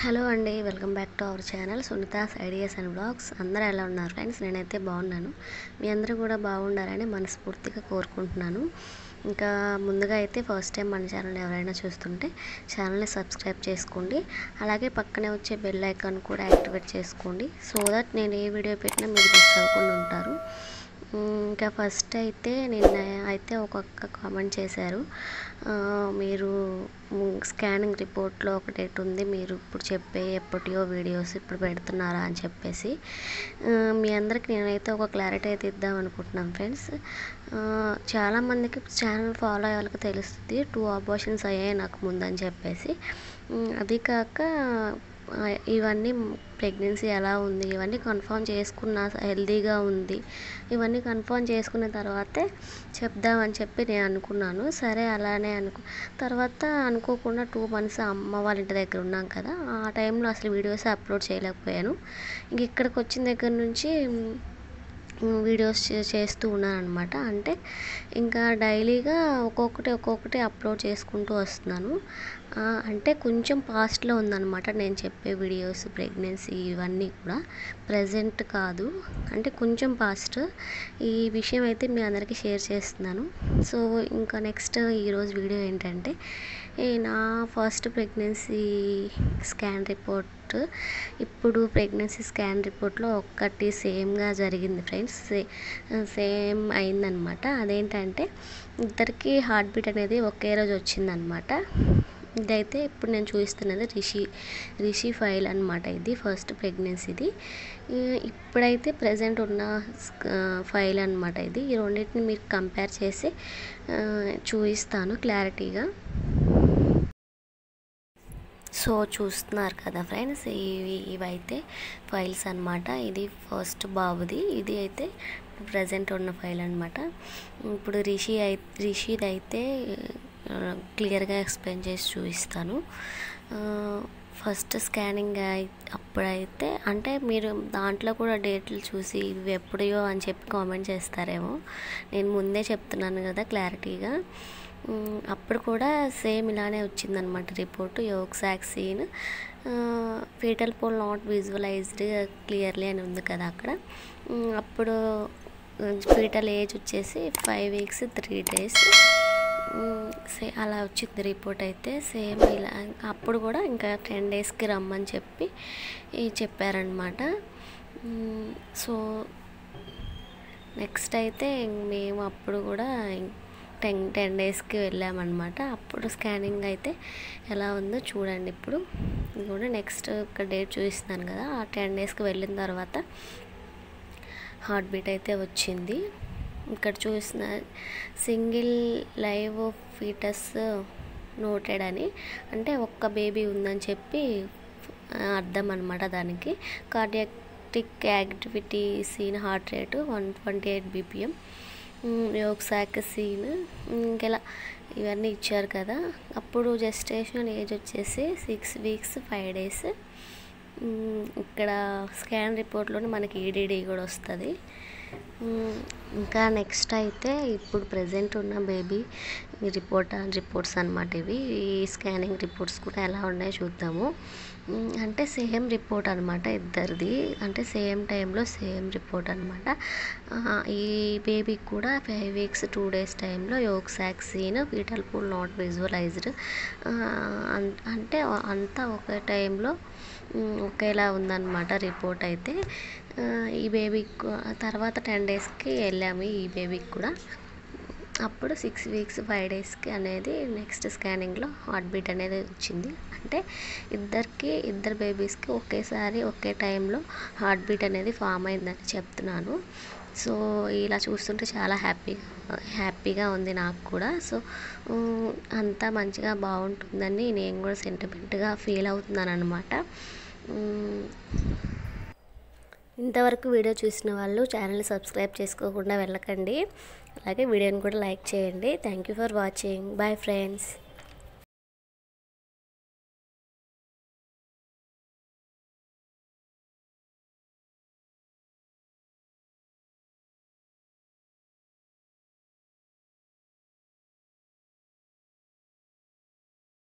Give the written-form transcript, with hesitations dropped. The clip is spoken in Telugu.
హలో అండి, welcome back to our channel Sunitha's ideas and blogs. అందరూ ఎలా ఉన్నారు ఫ్రెండ్స్? నేనైతే బాగున్నాను. మీ అందరూ కూడా బాగుండాలని మనస్ఫూర్తిగా కోరుకుంటున్నాను. ఇంకా ముందుగా అయితే ఫస్ట్ టైం మన ఛానల్ ఎవరైనా చూస్తుంటే ఛానల్ని సబ్స్క్రైబ్ చేసుకోండి. అలాగే పక్కనే వచ్చే బెల్ ఐకాన్ కూడా యాక్టివేట్ చేసుకోండి. సో దట్ నేను ఏ వీడియో పెట్టినా మీరు మిస్ అవ్వకుండా ఉంటారు. ఇంకా ఫస్ట్ అయితే నిన్న అయితే ఒక్కొక్క కామెంట్ చేశారు, మీరు స్కానింగ్ రిపోర్ట్లో ఒక డేట్ ఉంది, మీరు ఇప్పుడు చెప్పే ఎప్పటియో వీడియోస్ ఇప్పుడు పెడుతున్నారా అని చెప్పేసి. మీ అందరికి నేనైతే ఒక క్లారిటీ అయితే ఇద్దాం అనుకుంటున్నాను ఫ్రెండ్స్. చాలామందికి ఛానల్ ఫాలో అయ్యే వాళ్ళకి తెలుస్తుంది 2 అబార్షన్స్ అయ్యాయి నాకు ముందని చెప్పేసి. అది కాక ఇవన్నీ ప్రెగ్నెన్సీ ఎలా ఉంది ఇవన్నీ కన్ఫర్మ్ చేసుకున్న, హెల్తీగా ఉంది, ఇవన్నీ కన్ఫర్మ్ చేసుకున్న తర్వాతే చెప్దామని చెప్పి నేను అనుకున్నాను. సరే అలానే తర్వాత అనుకోకుండా 2 months అమ్మ వాళ్ళ ఇంటి దగ్గర ఉన్నాం కదా, ఆ టైంలో అసలు వీడియోస్ అప్లోడ్ చేయలేకపోయాను. ఇంక ఇక్కడికి వచ్చిన దగ్గర నుంచి వీడియోస్ చేస్తూ ఉన్నాను అనమాట. అంటే ఇంకా డైలీగా ఒక్కొక్కటి అప్లోడ్ చేసుకుంటూ వస్తున్నాను. అంటే కొంచెం పాస్ట్లో ఉందన్నమాట నేను చెప్పే వీడియోస్, ప్రెగ్నెన్సీ ఇవన్నీ కూడా ప్రజెంట్ కాదు, అంటే కొంచెం పాస్ట్. ఈ విషయం అయితే మీ అందరికీ షేర్ చేస్తున్నాను. సో ఇంకా నెక్స్ట్ ఈరోజు వీడియో ఏంటంటే, నా ఫస్ట్ ప్రెగ్నెన్సీ స్కాన్ రిపోర్ట్, ఇప్పుడు ప్రెగ్నెన్సీ స్కాన్ రిపోర్ట్లో ఒక్కటి సేమ్గా జరిగింది ఫ్రెండ్స్. సేమ్ అయిందనమాట. అదేంటంటే ఇద్దరికి హార్ట్ బీట్ అనేది ఒకే రోజు వచ్చిందనమాట. ఇదైతే ఇప్పుడు నేను చూపిస్తున్నది రిషి ఫైల్ అనమాట. ఇది ఫస్ట్ ప్రెగ్నెన్సీది. ఇప్పుడైతే ప్రజెంట్ ఉన్న ఫైల్ అనమాట ఇది. ఈ రెండింటిని మీరు కంపేర్ చేసి చూపిస్తాను క్లారిటీగా. సో చూస్తున్నారు కదా ఫ్రెండ్స్, ఇవైతే ఫైల్స్ అనమాట. ఇది ఫస్ట్ బాబుది, ఇది అయితే ప్రజెంట్ ఉన్న ఫైల్ అనమాట. ఇప్పుడు రిషిది అయితే క్లియర్గా ఎక్స్ప్లెయిన్ చేసి చూపిస్తాను. ఫస్ట్ స్కానింగ్ అప్పుడైతే అంటే మీరు దాంట్లో కూడా డేట్లు చూసి ఇవి ఎప్పుడో అని చెప్పి కామెంట్ చేస్తారేమో, నేను ముందే చెప్తున్నాను కదా క్లారిటీగా. అప్పుడు కూడా సేమ్ ఇలానే వచ్చిందనమాట report. Yolk seen fetal pole not visualised clearly అని ఉంది కదా అక్కడ. అప్పుడు ఫీటల్ ఏజ్ వచ్చేసి 5 weeks 3 days అలా వచ్చింది రిపోర్ట్ అయితే. సేమ్ ఇలా అప్పుడు కూడా ఇంకా 10 daysకి రమ్మని చెప్పి చెప్పారనమాట. సో నెక్స్ట్ అయితే మేము అప్పుడు కూడా 10 daysకి వెళ్ళామన్నమాట. అప్పుడు స్కానింగ్ అయితే ఎలా ఉందో చూడండి. ఇప్పుడు ఇది కూడా నెక్స్ట్ ఒక డేట్ చూపిస్తున్నాను కదా, ఆ 10 daysకి వెళ్ళిన తర్వాత హార్ట్ బీట్ అయితే వచ్చింది. ఇక్కడ చూసిన సింగిల్ లైవ్ ఫీటస్ నోటెడ్ అని, అంటే ఒక్క బేబీ ఉందని చెప్పి అర్థం అనమాట దానికి. Cardiac activity seen heart rate 128 BPM, yolk seen ఇంకెలా ఇవన్నీ ఇచ్చారు కదా. అప్పుడు జెస్టేషనల్ ఏజ్ వచ్చేసి 6 weeks 5 days. ఇక్కడ స్కాన్ రిపోర్ట్లోనే మనకి ఈడీడీ కూడా వస్తుంది. ఇంకా నెక్స్ట్ అయితే ఇప్పుడు ప్రజెంట్ ఉన్న బేబీ రిపోర్ట్స్ అనమాట ఇవి. ఈ స్కానింగ్ రిపోర్ట్స్ కూడా ఎలా ఉన్నాయో చూద్దాము. అంటే సేమ్ రిపోర్ట్ అనమాట ఇద్దరిది, అంటే సేమ్ టైంలో సేమ్ రిపోర్ట్ అనమాట. ఈ బేబీకి కూడా 5 weeks 2 days టైంలో yolk seen fetal pole not visualised, అంటే అంతా ఒకే టైంలో ఒకేలా ఉందన్నమాట రిపోర్ట్ అయితే. ఈ బేబీకి తర్వాత 10 daysకి వెళ్ళాము ఈ బేబీకి కూడా. అప్పుడు 6 weeks 5 daysకి అనేది నెక్స్ట్ స్కానింగ్లో హార్ట్ బీట్ అనేది వచ్చింది. అంటే ఇద్దరు బేబీస్కి ఒకేసారి ఒకే టైంలో హార్ట్ బీట్ అనేది ఫామ్ అయిందని చెప్తున్నాను. సో ఇలా చూస్తుంటే చాలా హ్యాపీగా ఉంది నాకు కూడా. సో అంతా మంచిగా బాగుంటుందని నేను కూడా సెంటిమెంట్గా ఫీల్ అవుతున్నాను అనమాట. ఇంతవరకు వీడియో చూసిన వాళ్ళు ఛానల్ని సబ్స్క్రైబ్ చేసుకోకుండా వెళ్ళకండి. అలాగే వీడియోని కూడా లైక్ చేయండి. Thank you for watching. Bye friends.